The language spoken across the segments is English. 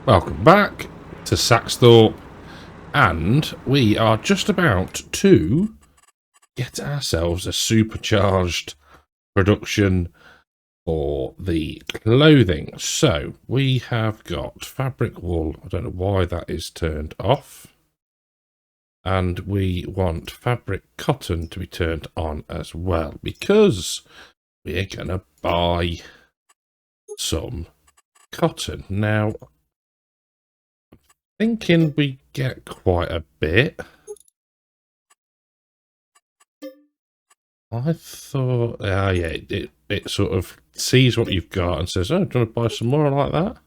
Welcome back to SAXTHORPE, and we are just about to get ourselves a supercharged production for the clothing. So we have got fabric wool. I don't know why that is turned off. And we want fabric cotton to be turned on as well, because we're going to buy some cotton. Now, thinking we get quite a bit. I thought, yeah, it sort of sees what you've got and says, oh, do you want to buy some more like that?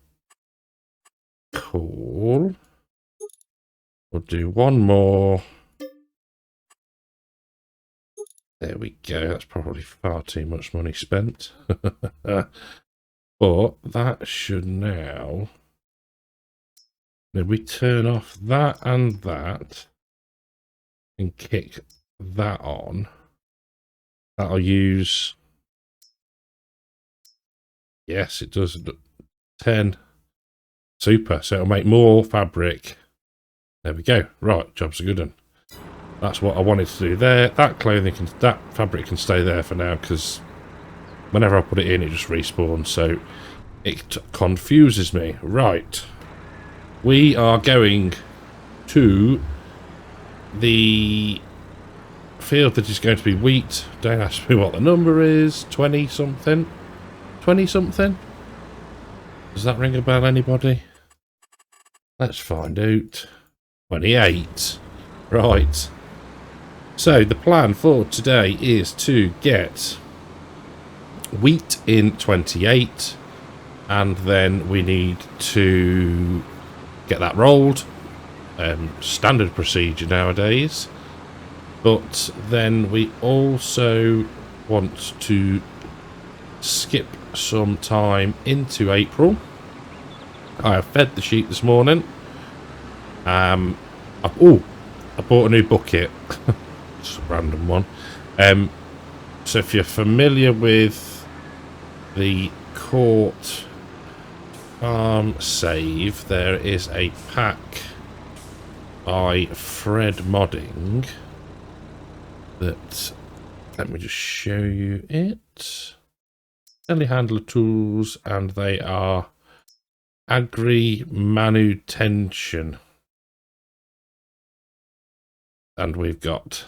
Cool. We'll do one more. There we go. That's probably far too much money spent. But that should now... If we turn off that and kick that on, that'll use... Yes, it does. 10. Super. So it'll make more fabric. There we go. Right, job's a good one. That's what I wanted to do there. That fabric can stay there for now, because whenever I put it in, it just respawns. So it confuses me. Right. We are going to the field that is going to be wheat. Don't ask me what the number is. 20 something. 20 something? Does that ring a bell, anybody? Let's find out. 28. Right. So the plan for today is to get wheat in 28, and then we need to get that rolled. Standard procedure nowadays. But then we also want to skip some time into April. I have fed the sheep this morning. I bought a new bucket. Just a random one. So if you're familiar with the Court Farm Save, there is a pack by Fred Modding that, let me just show you it. Telehandler tools, and they are Agri-Manutention. And we've got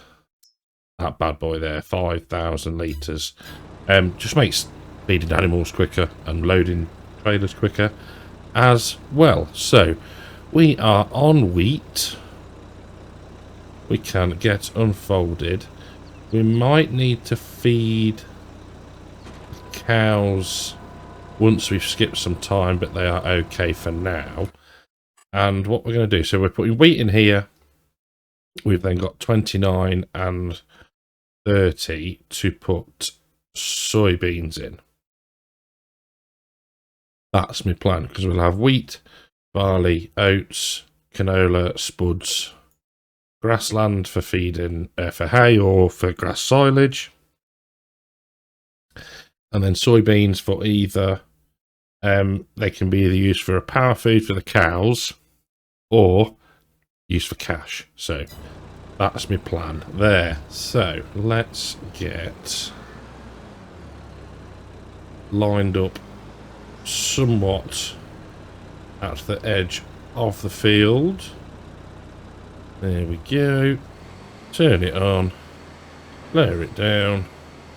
that bad boy there, 5,000 litres. Just makes feeding animals quicker and loading trailers quicker as well. So we are on wheat. We can get unfolded. We might need to feed cows once we've skipped some time, but they are okay for now. And what we're going to do, so we're putting wheat in here. We've then got 29 and 30 to put soybeans in. That's my plan, because we'll have wheat, barley, oats, canola, spuds, grassland for feeding, for hay or for grass silage, and then soybeans for either, they can be either used for a power feed for the cows or used for cash. So that's my plan there. So let's get lined up somewhat at the edge of the field. There we go. Turn it on, lower it down,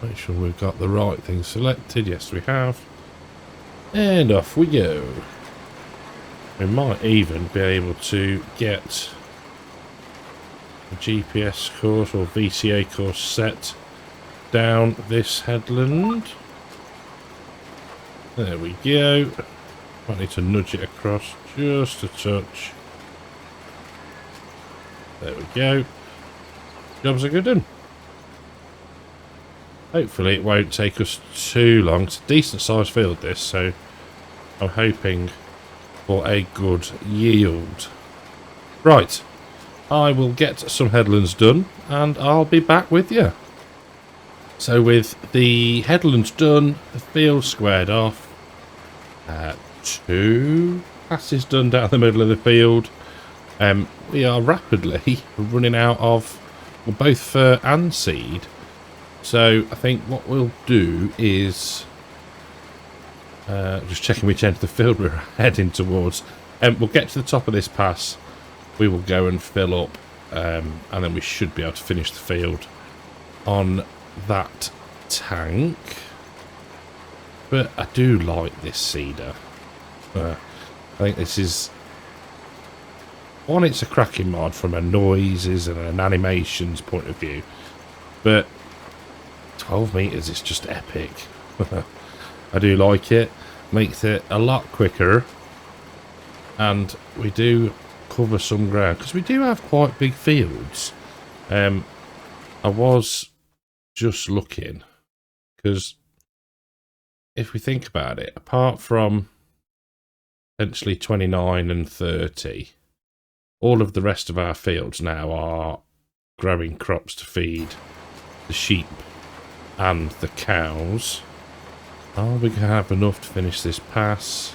make sure we've got the right thing selected. Yes, we have. And off we go. We might even be able to get a GPS course or VCA course set down this headland. There we go. Might need to nudge it across just a touch. There we go. Job's a good one. Hopefully it won't take us too long. It's a decent sized field this, so I'm hoping for a good yield. Right. I will get some headlands done and I'll be back with you. So with the headlands done, the field squared off, 2, passes done down the middle of the field. We are rapidly running out of, well, both fir and seed. So I think what we'll do is just checking which end of the field we're heading towards. We'll get to the top of this pass. We will go and fill up, and then we should be able to finish the field on that tank. But I do like this seeder. I think this is one, it's a cracking mod from a noises and an animations point of view, but 12 meters is just epic. I do like it, makes it a lot quicker, and we do cover some ground because we do have quite big fields. I was just looking, because if we think about it, apart from potentially 29 and 30, all of the rest of our fields now are growing crops to feed the sheep and the cows. Are we going to have enough to finish this pass?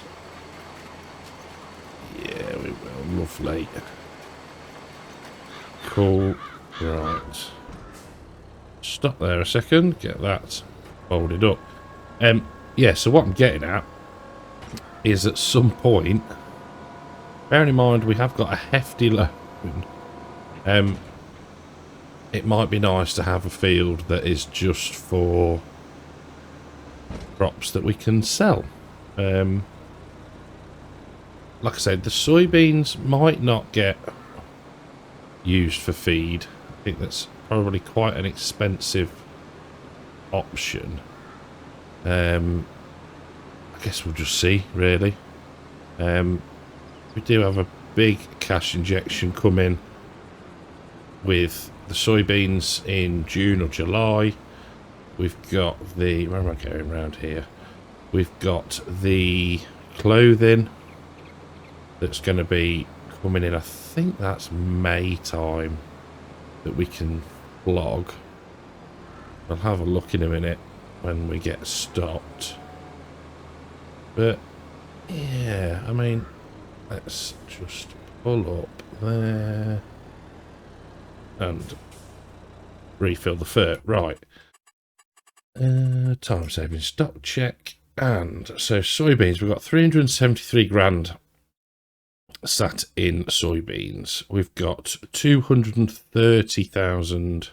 Yeah, we will. Lovely. Cool. Right. Stop there a second. Get that folded up. Yeah, so what I'm getting at is at some point, bearing in mind we have got a hefty loan, it might be nice to have a field that is just for crops that we can sell. Like I said, the soybeans might not get used for feed. I think that's probably quite an expensive option. I guess we'll just see, really. We do have a big cash injection coming with the soybeans in June or July. We've got the, where am I going around here? We've got the clothing that's going to be coming in. I think that's May time that we can vlog. I'll have a look in a minute when we get stopped. But yeah, I mean, let's just pull up there and refill the fert. Right. Time saving stock check. And so soybeans, we've got 373 grand sat in soybeans. We've got 230,000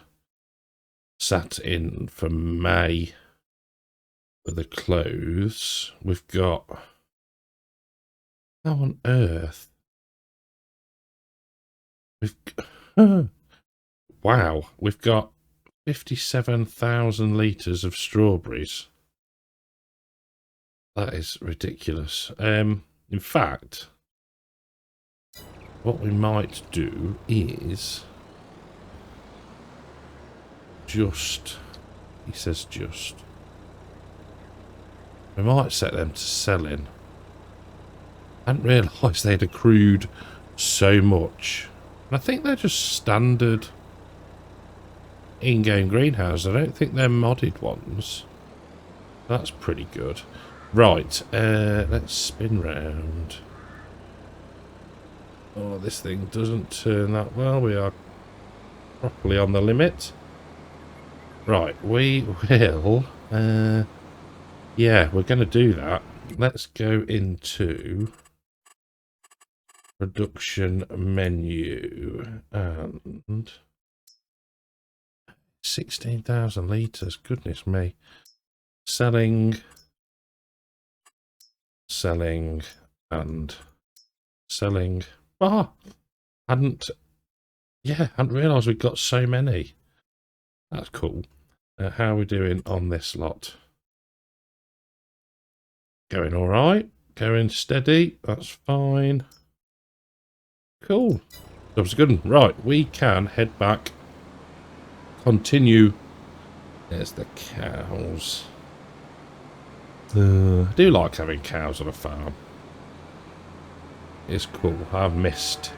sat in for May for the clothes. We've got, how on earth? Wow, we've got 57,000 litres of strawberries. That is ridiculous. In fact, what we might do is just, he says just, we might set them to selling. I hadn't realised they'd accrued so much. And I think they're just standard in-game greenhouses. I don't think they're modded ones. That's pretty good. Right, let's spin round. Oh, this thing doesn't turn that well. We are properly on the limit. Right, we will... yeah, we're going to do that. Let's go into production menu and 16,000 litres. Goodness me. Selling, and selling. Ah, hadn't realised we'd got so many. That's cool. How are we doing on this lot? Going all right. Going steady. That's fine. Cool. That was a good one. Right, we can head back. Continue. There's the cows. I do like having cows on a farm. It's cool. I've missed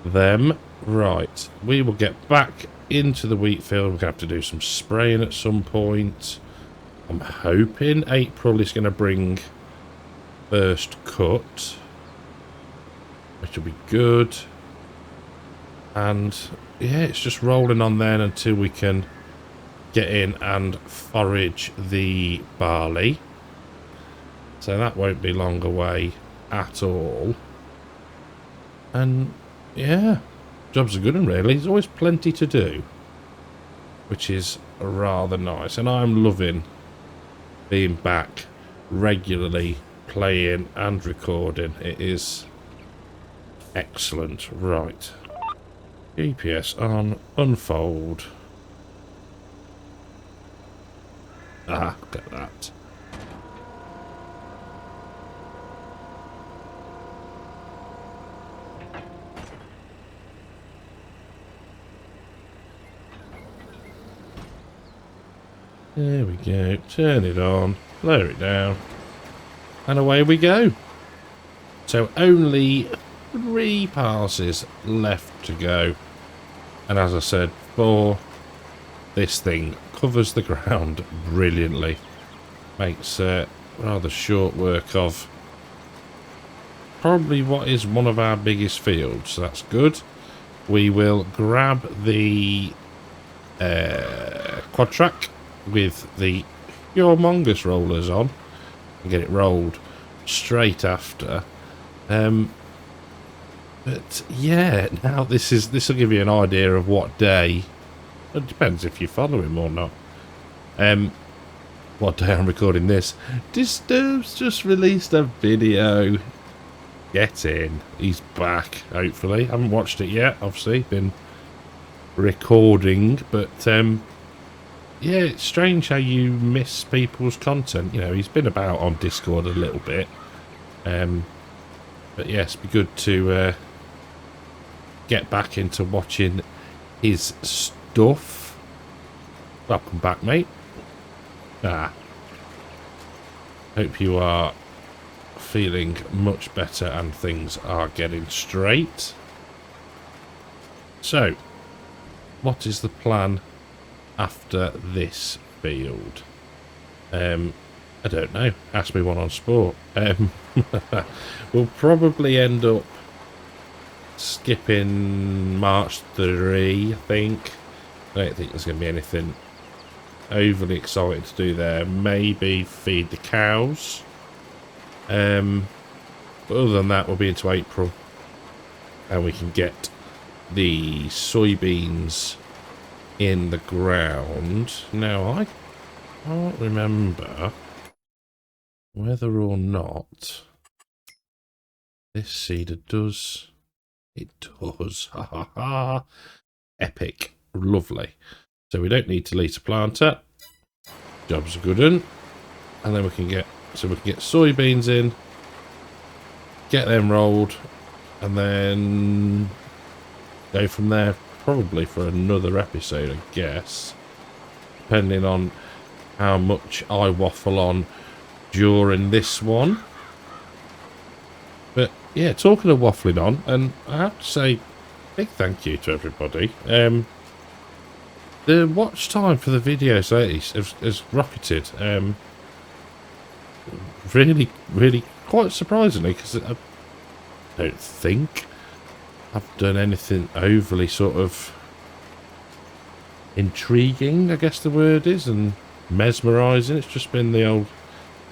them. Right, we will get back into the wheat field. We're going to have to do some spraying at some point. I'm hoping April is going to bring first cut. which will be good. And yeah, it's just rolling on then until we can get in and forage the barley. So that won't be long away at all. And yeah, job's a good one really. There's always plenty to do, which is rather nice. And I'm loving being back regularly, playing and recording. It is excellent. Right. GPS on, unfold. Ah, look at that. There we go. Turn it on, lower it down, and away we go. So only 3 passes left to go. And as I said before, this thing covers the ground brilliantly. Makes rather short work of probably what is one of our biggest fields. So that's good. We will grab the quad track with the humongous rollers on and get it rolled straight after. But yeah, now this will give you an idea of what day. It depends if you follow him or not. What day I'm recording this. Disturbed's just released a video. Get in. He's back, hopefully. Haven't watched it yet, obviously. Been recording, but yeah, it's strange how you miss people's content. You know, he's been about on Discord a little bit. But yes, be good to get back into watching his stuff. Welcome back, mate. Hope you are feeling much better and things are getting straight. So, what is the plan after this field? I don't know. Ask me one on sport. We'll probably end up skipping March 3, I think. I don't think there's going to be anything overly exciting to do there. Maybe feed the cows. But other than that, we'll be into April. And we can get the soybeans in the ground. Now, I can't remember whether or not this seeder does. It does. Ha ha ha. Epic. Lovely. So we don't need to lease a planter. Job's a good one. And then we can get soybeans in, get them rolled, and then go from there probably for another episode, I guess. Depending on how much I waffle on during this one. But yeah, talking of waffling on, and I have to say big thank you to everybody. The watch time for the videos has rocketed. Really quite surprisingly, because I don't think I've done anything overly sort of intriguing, I guess the word is, and mesmerising. It's just been the old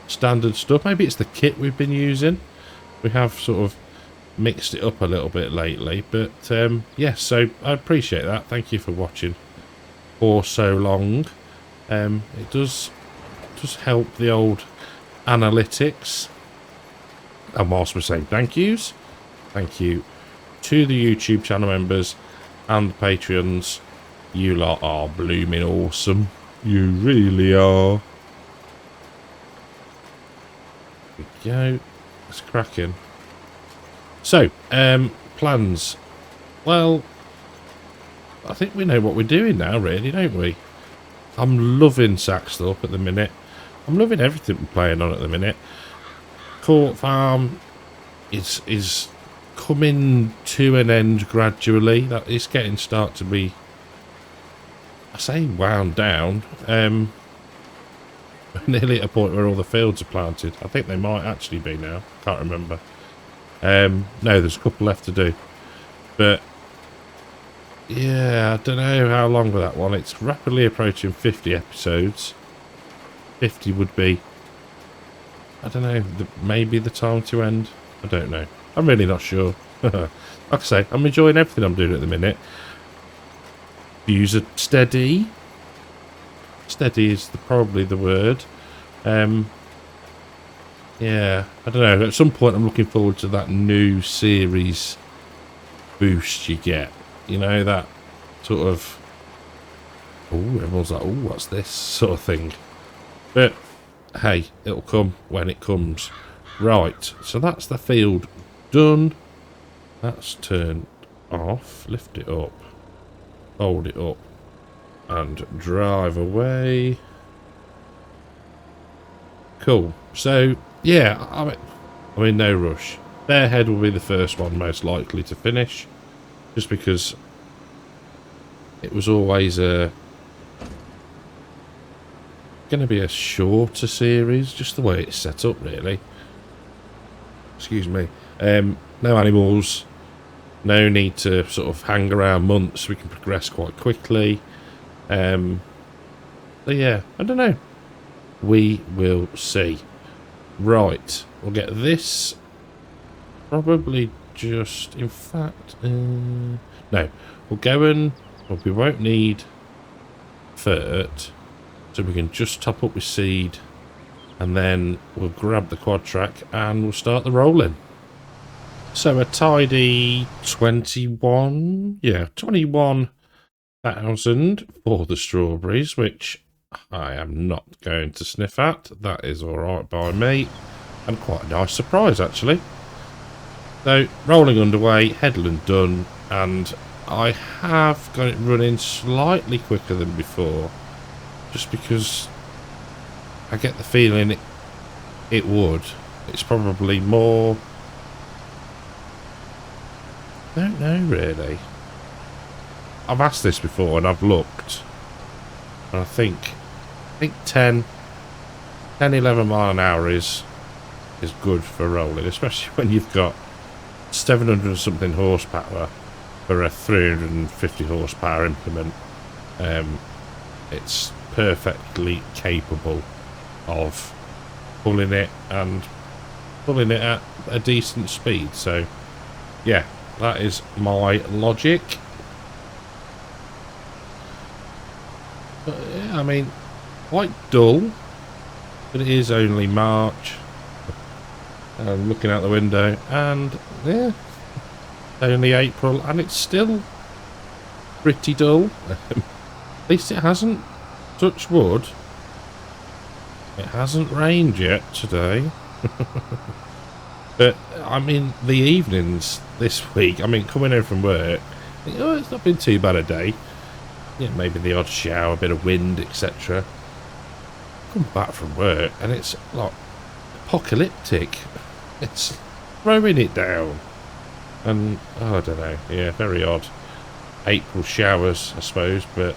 standard stuff. Maybe it's the kit we've been using. We have sort of mixed it up a little bit lately, but yes, so I appreciate that. Thank you for watching for so long. It does help the old analytics. And whilst we're saying thank yous, thank you to the YouTube channel members and the Patreons. You lot are blooming awesome. You really are. There we go. It's cracking. So, plans. Well, I think we know what we're doing now, really, don't we? I'm loving SAXTHORPE at the minute. I'm loving everything we're playing on at the minute. Court Farm is coming to an end gradually. That is getting start to be, I say, wound down. Nearly at a point where all the fields are planted. I think they might actually be now. Can't remember. No, there's a couple left to do. But yeah, I don't know how long with that one. It's rapidly approaching 50 episodes. 50 would be, I don't know, maybe the time to end. I don't know. I'm really not sure. Like I say, I'm enjoying everything I'm doing at the minute. Views are steady. Steady is probably the word. Yeah, I don't know. At some point, I'm looking forward to that new series boost you get. You know, that sort of, oh, everyone's like, oh, what's this sort of thing. But hey, it'll come when it comes. Right, so that's the field done. That's turned off. Lift it up, hold it up, and drive away. Cool. So yeah, I'm in no rush. Their head will be the first one most likely to finish, just because it was always going to be a shorter series, just the way it's set up, really. Excuse me. No animals, no need to sort of hang around months. We can progress quite quickly. So yeah, I don't know. We will see. Right, we'll get this probably just, in fact, no, we'll go and, well, we won't need Fendt, so we can just top up with seed, and then we'll grab the quad track and we'll start the rolling. So a tidy 21, yeah, 21,000 for the strawberries, which I am not going to sniff at. That is alright by me, and quite a nice surprise actually. So rolling underway, headland done, and I have got it running slightly quicker than before, just because I get the feeling it would. It's probably more, I don't know really. I've asked this before and I've looked, and I think 10, 11 mile an hour is good for rolling, especially when you've got 700 and something horsepower for a 350 horsepower implement. It's perfectly capable of pulling it and pulling it at a decent speed. So yeah, that is my logic. But yeah, I mean, quite dull, but it is only March. I'm looking out the window, and yeah, only April, and it's still pretty dull. At least it hasn't, touch wood, it hasn't rained yet today. But I mean, the evenings this week, I mean, coming home from work, oh, it's not been too bad a day. Yeah, maybe the odd shower, a bit of wind, etc. Come back from work and it's like apocalyptic. It's throwing it down, and oh, I don't know. Yeah, very odd. April showers, I suppose, but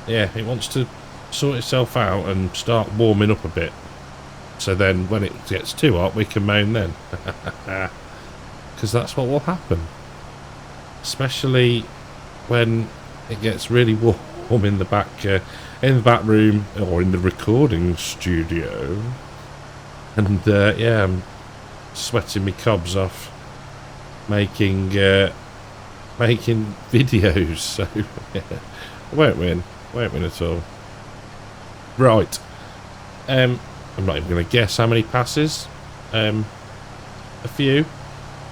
yeah, it wants to sort itself out and start warming up a bit. So then, when it gets too hot, we can moan then, because that's what will happen. Especially when it gets really warm in the back room or in the recording studio, and yeah, I'm sweating my cobs off making videos. So yeah, I won't win at all. Right, I'm not even going to guess how many passes. A few,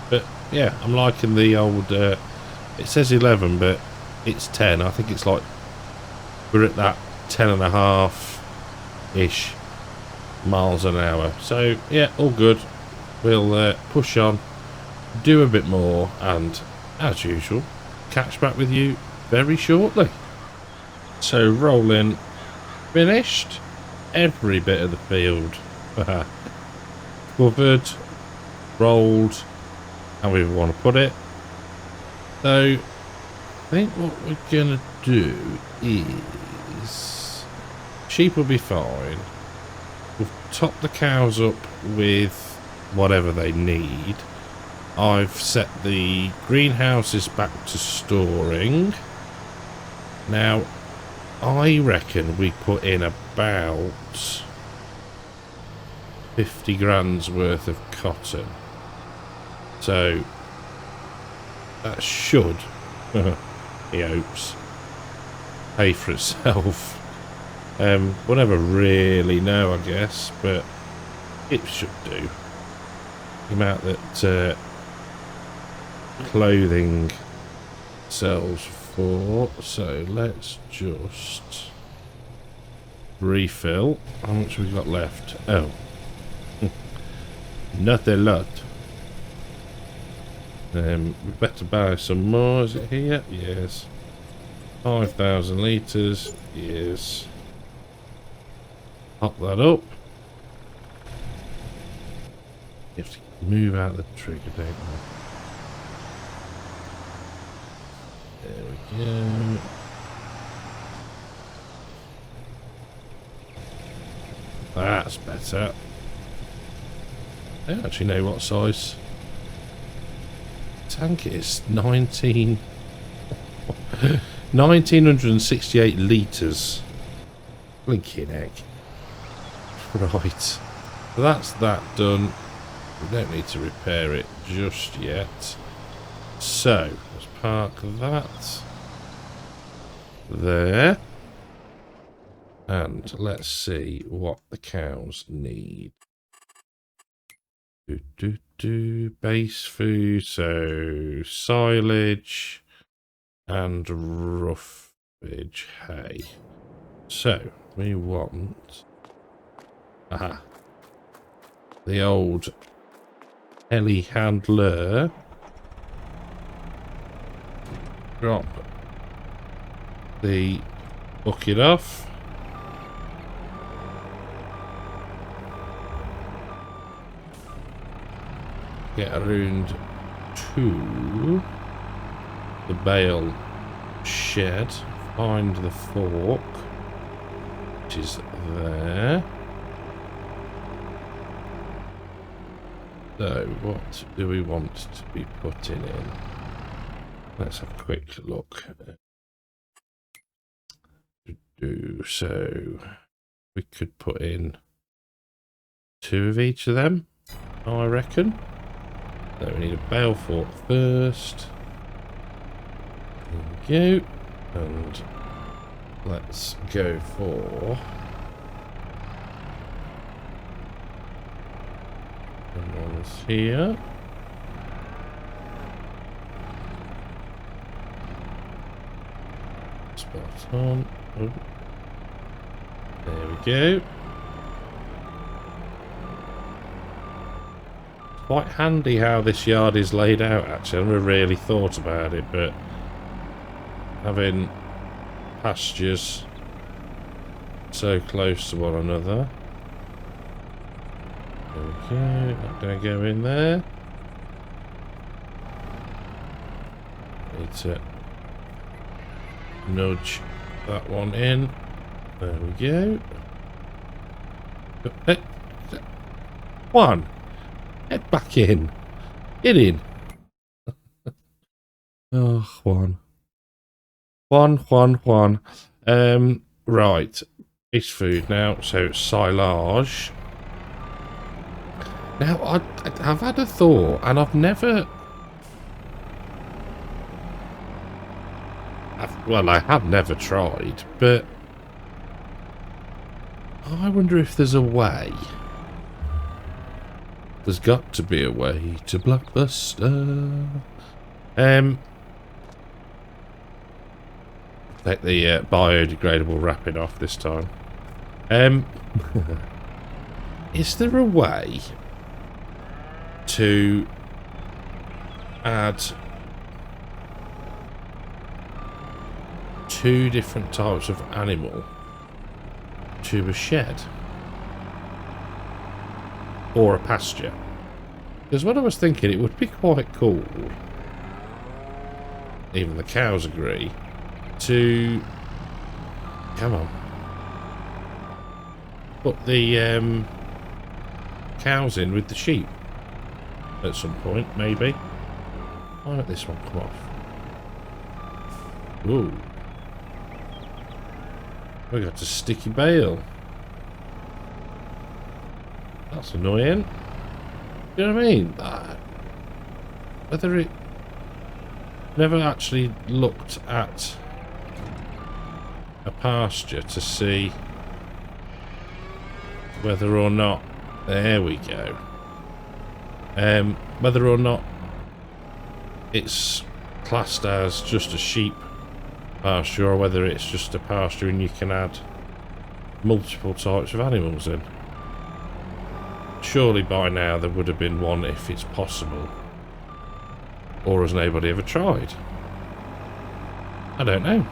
but yeah, I'm liking the old. It says 11, but it's 10. I think it's like we're at that 10.5-ish miles an hour. So yeah, all good. We'll push on, do a bit more, and as usual, catch back with you very shortly. So rolling, finished. Every bit of the field covered, rolled, however we want to put it. So I think what we're gonna do is, sheep will be fine. We'll top the cows up with whatever they need. I've set the greenhouses back to storing. Now, I reckon we put in about 50 grand's worth of cotton. So, that should, he hopes, pay for itself. We'll never really know, I guess, but it should do. The amount that clothing sells for. So let's just refill. How much we got left? Oh, not a lot. We better buy some more. Is it here? Yes. 5,000 litres. Yes. Pop that up. You have to move out the trigger, don't you? There we go. That's better. I don't actually know what size tank it is. 1968 litres. Blinking egg. Right. So that's that done. We don't need to repair it just yet. So, let's park that there. And let's see what the cows need. Base food, so silage and roughage hay. So, we want... Aha. The old telehandler. Drop the bucket off. Get around to the bale shed. Find the fork, which is there. So, what do we want to be putting in? Let's have a quick look. So, we could put in 2 of each of them, I reckon. So, we need a bale fork first. There we go. And let's go for... one's here. Spot on. Oh. There we go. Quite handy how this yard is laid out, actually. I've never really thought about it, but having pastures so close to one another. There we go. Not going to go in there. Need to nudge that one in. There we go. Hey, one. Head back in. Get in. Oh, Juan. Juan. Right. It's food now, so silage. Now, I've had a thought, and I've never... I have never tried, but... I wonder if there's a way. There's got to be a way to Blockbuster. Take the biodegradable wrapping off this time. Is there a way to add 2 different types of animal to a shed or a pasture? Because what I was thinking, it would be quite cool, even the cows agree, to come on, put the cows in with the sheep. at some point, maybe. Why won't this one come off? Ooh. We got a sticky bale. That's annoying. You know what I mean? Whether it... Never actually looked at a pasture to see whether or not... There we go. Whether or not it's classed as just a sheep pasture or whether it's just a pasture and you can add multiple types of animals in. Surely by now there would have been one if it's possible. Or has nobody ever tried? I don't know.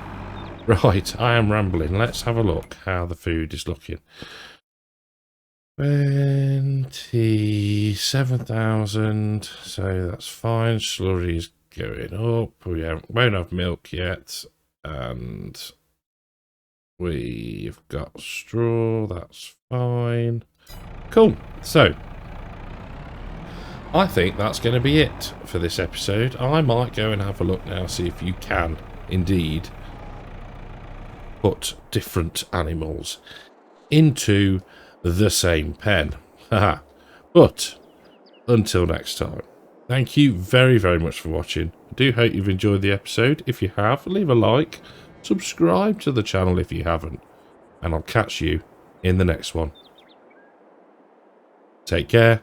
Right, I am rambling. Let's have a look how the food is looking. 27,000, so that's fine. Slurry is going up. We won't have milk yet, and we've got straw. That's fine. Cool. So I think that's going to be it for this episode. I might go and have a look now, see if you can indeed put different animals into the same pen. But until next time, thank you very, very much for watching. I do hope you've enjoyed the episode. If you have, leave a like, subscribe to the channel if you haven't, and I'll catch you in the next one. Take care.